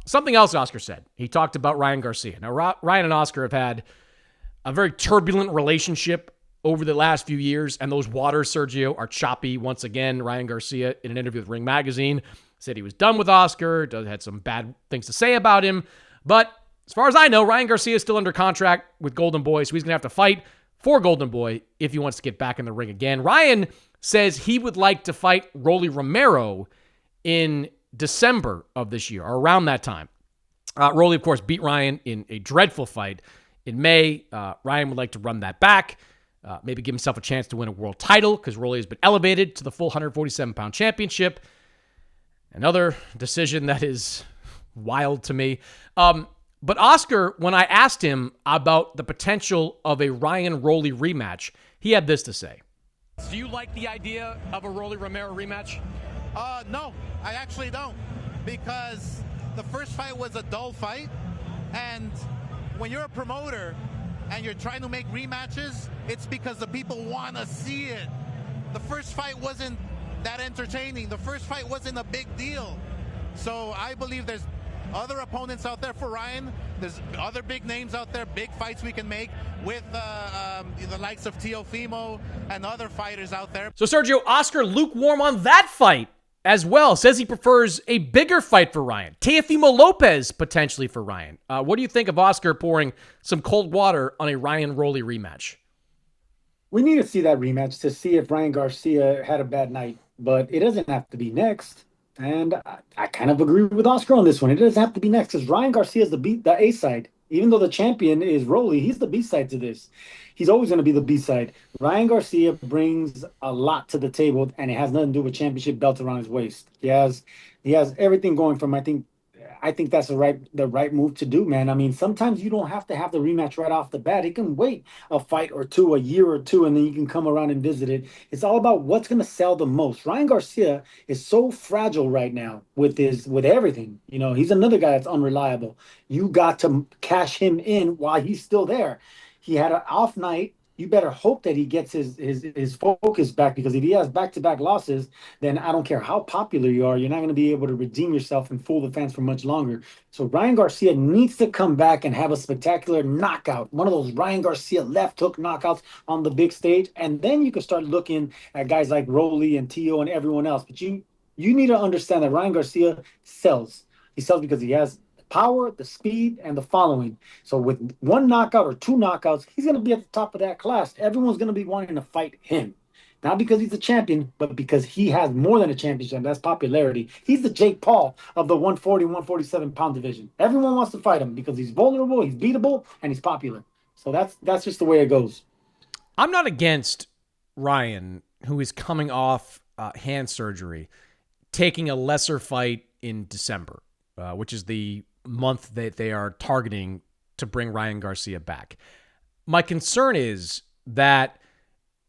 Something else Oscar said. He talked about Ryan Garcia. Now, Ryan and Oscar have had a very turbulent relationship over the last few years, and those waters, Sergio, are choppy once again. Ryan Garcia, in an interview with Ring Magazine, said he was done with Oscar, had some bad things to say about him. But as far as I know, Ryan Garcia is still under contract with Golden Boy, so he's going to have to fight for Golden Boy if he wants to get back in the ring again. Ryan says he would like to fight Rolly Romero in December of this year, or around that time. Rolly, of course, beat Ryan in a dreadful fight in May. Ryan would like to run that back, maybe give himself a chance to win a world title, because Rolly has been elevated to the full 147-pound championship. Another decision that is wild to me. But Oscar, when I asked him about the potential of a Ryan-Rolly rematch, he had this to say. Do you like the idea of a Rolly Romero rematch? No, I actually don't, because the first fight was a dull fight, and when you're a promoter and you're trying to make rematches, it's because the people want to see it. The first fight wasn't that entertaining. The first fight wasn't a big deal. So I believe there's other opponents out there for Ryan. There's other big names out there, big fights we can make with the likes of Teofimo and other fighters out there. So Sergio, Oscar lukewarm on that fight as well. Says he prefers a bigger fight for Ryan. Teofimo Lopez potentially for Ryan. What do you think of Oscar pouring some cold water on a Ryan-Rolly rematch? We need to see that rematch to see if Ryan Garcia had a bad night, but it doesn't have to be next. And I kind of agree with Oscar on this one. It doesn't have to be next, because Ryan Garcia is the A side. Even though the champion is Rolly, he's the B side to this. He's always going to be the B side. Ryan Garcia brings a lot to the table, and it has nothing to do with championship belts around his waist. He has everything going from. I think that's the right move to do, man. I mean, sometimes you don't have to have the rematch right off the bat. It can wait a fight or two, a year or two, and then you can come around and visit it. It's all about what's going to sell the most. Ryan Garcia is so fragile right now with everything. You know, he's another guy that's unreliable. You got to cash him in while he's still there. He had an off night. You better hope that he gets his focus back, because if he has back-to-back losses, then I don't care how popular you are, you're not going to be able to redeem yourself and fool the fans for much longer. So Ryan Garcia needs to come back and have a spectacular knockout, one of those Ryan Garcia left hook knockouts on the big stage, and then you can start looking at guys like Rolly and Tio and everyone else. But you need to understand that Ryan Garcia sells. He sells because he has power, the speed, and the following. So with one knockout or two knockouts, he's going to be at the top of that class. Everyone's going to be wanting to fight him. Not because he's a champion, but because he has more than a championship. That's popularity. He's the Jake Paul of the 140, 147-pound division. Everyone wants to fight him because he's vulnerable, he's beatable, and he's popular. So that's just the way it goes. I'm not against Ryan, who is coming off hand surgery, taking a lesser fight in December, which is the month that they are targeting to bring Ryan Garcia back. My concern is that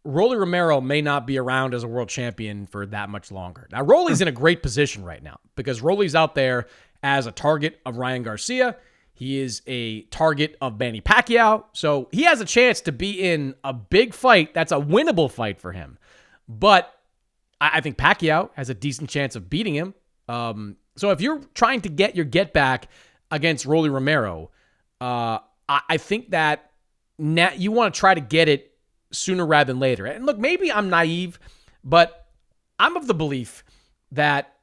Rolly Romero may not be around as a world champion for that much longer. Now, Rolly's in a great position right now, because Rolly's out there as a target of Ryan Garcia. He is a target of Manny Pacquiao. So he has a chance to be in a big fight that's a winnable fight for him. But I think Pacquiao has a decent chance of beating him. So if you're trying to get your get back against Rolly Romero, I think that now you want to try to get it sooner rather than later. And look, maybe I'm naive, but I'm of the belief that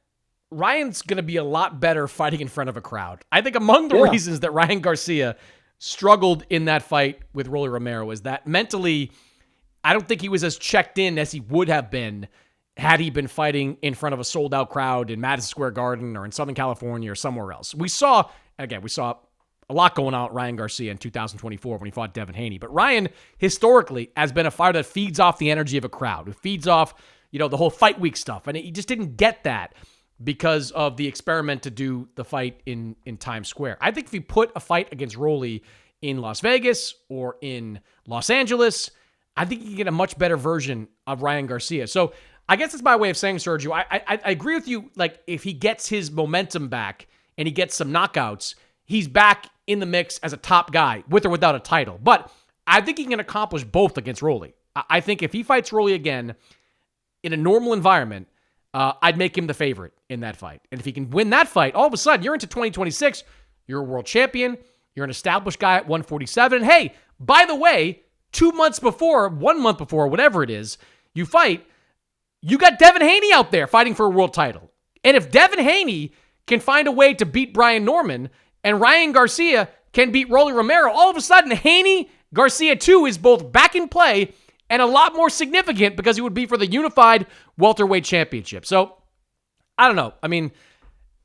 Ryan's going to be a lot better fighting in front of a crowd. I think among the reasons that Ryan Garcia struggled in that fight with Rolly Romero is that mentally, I don't think he was as checked in as he would have been had he been fighting in front of a sold-out crowd in Madison Square Garden or in Southern California or somewhere else. We saw a lot going on with Ryan Garcia in 2024 when he fought Devin Haney. But Ryan, historically, has been a fighter that feeds off the energy of a crowd, who feeds off, the whole fight week stuff. And he just didn't get that because of the experiment to do the fight in Times Square. I think if you put a fight against Rolly in Las Vegas or in Los Angeles, I think you can get a much better version of Ryan Garcia. So I guess it's my way of saying, Sergio, I agree with you. Like, if he gets his momentum back and he gets some knockouts, he's back in the mix as a top guy, with or without a title. But I think he can accomplish both against Rolly. I think if he fights Rolly again in a normal environment, I'd make him the favorite in that fight. And if he can win that fight, all of a sudden, you're into 2026. You're a world champion. You're an established guy at 147. And hey, by the way, 2 months before, 1 month before, whatever it is, you fight, you got Devin Haney out there fighting for a world title. And if Devin Haney can find a way to beat Brian Norman and Ryan Garcia can beat Rolly Romero, all of a sudden, Haney Garcia 2 is both back in play and a lot more significant because it would be for the unified welterweight championship. So, I don't know. I mean,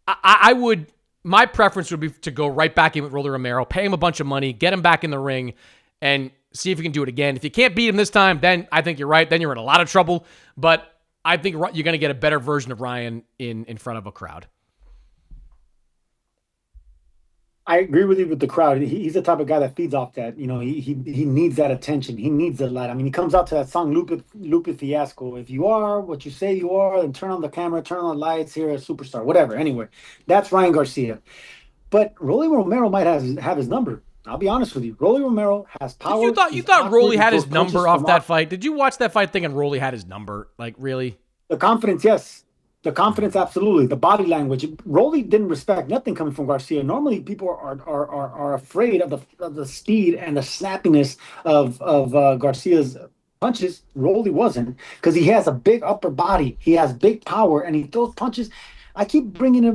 I would, my preference would be to go right back in with Rolly Romero, pay him a bunch of money, get him back in the ring, and see if you can do it again. If you can't beat him this time, then I think you're right. Then you're in a lot of trouble. But I think you're going to get a better version of Ryan in front of a crowd. I agree with you with the crowd. He's the type of guy that feeds off that. You know, he needs that attention. He needs the light. I mean, he comes out to that song Lupe Fiasco. If you are what you say you are, then turn on the camera, turn on the lights, here a superstar, whatever. Anyway, that's Ryan Garcia. But Rolly Romero might have his number. I'll be honest with you. Rolly Romero has power. You thought Rolly had his number off that fight? Did you watch that fight thinking Rolly had his number? Like, really? The confidence, yes. The confidence, absolutely. The body language. Rolly didn't respect nothing coming from Garcia. Normally, people are afraid of the speed and the snappiness of Garcia's punches. Rolly wasn't, because he has a big upper body. He has big power, and he throws punches. I keep bringing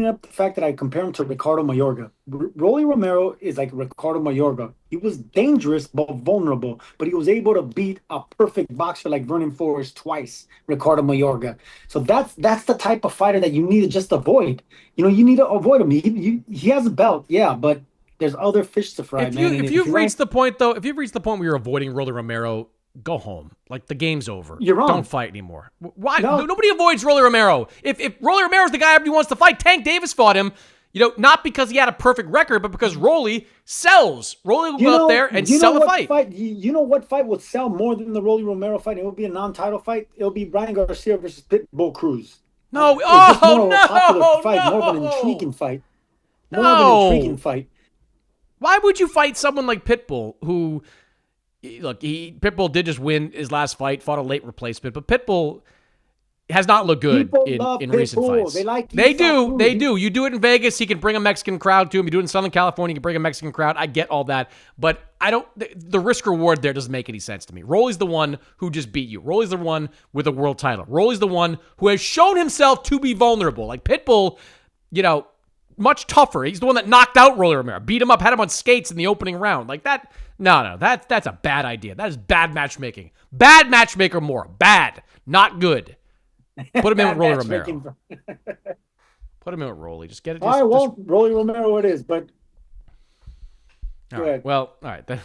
up the fact that I compare him to Ricardo Mayorga. Rolly Romero is like Ricardo Mayorga. He was dangerous but vulnerable, but he was able to beat a perfect boxer like Vernon Forrest twice, Ricardo Mayorga. So that's the type of fighter that you need to just avoid. You know, you need to avoid him. He has a belt, yeah, but there's other fish to fry, man. If you've reached the point where you're avoiding Rolly Romero, go home. Like, the game's over. You're wrong. Don't fight anymore. Why? No. Nobody avoids Rolly Romero. If Rolly Romero's the guy everybody wants to fight, Tank Davis fought him, not because he had a perfect record, but because Rolly sells. Rolly will go out there and sell the fight. You know what fight would sell more than the Rolly Romero fight? It would be a non-title fight. It'll be Ryan Garcia versus Pitbull Cruz. No. More of an intriguing fight. More of an intriguing fight. Why would you fight someone like Pitbull, who... Look, Pitbull did just win his last fight, fought a late replacement, but Pitbull has not looked good in recent fights. They do. You do it in Vegas, he can bring a Mexican crowd to him. You do it in Southern California, you can bring a Mexican crowd. I get all that, but the risk reward there doesn't make any sense to me. Rolly's the one who just beat you. Rolly's the one with a world title. Rolly's the one who has shown himself to be vulnerable. Like Pitbull, much tougher. He's the one that knocked out Rolly Romero, beat him up, had him on skates in the opening round. Like that. No, that's a bad idea. That is bad matchmaking. Bad matchmaker Mora. Bad. Not good. Put him in with Rolly Romero. Put him in with Rolly. Just get it. All right, Rolly Romero it is, but go ahead. Well, all right. Then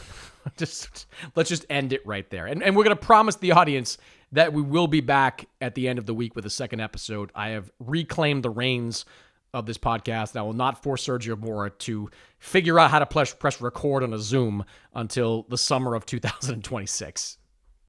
let's just end it right there. And we're going to promise the audience that we will be back at the end of the week with a second episode. I have reclaimed the reins of this podcast, and I will not force Sergio Mora to figure out how to press record on a Zoom until the summer of 2026.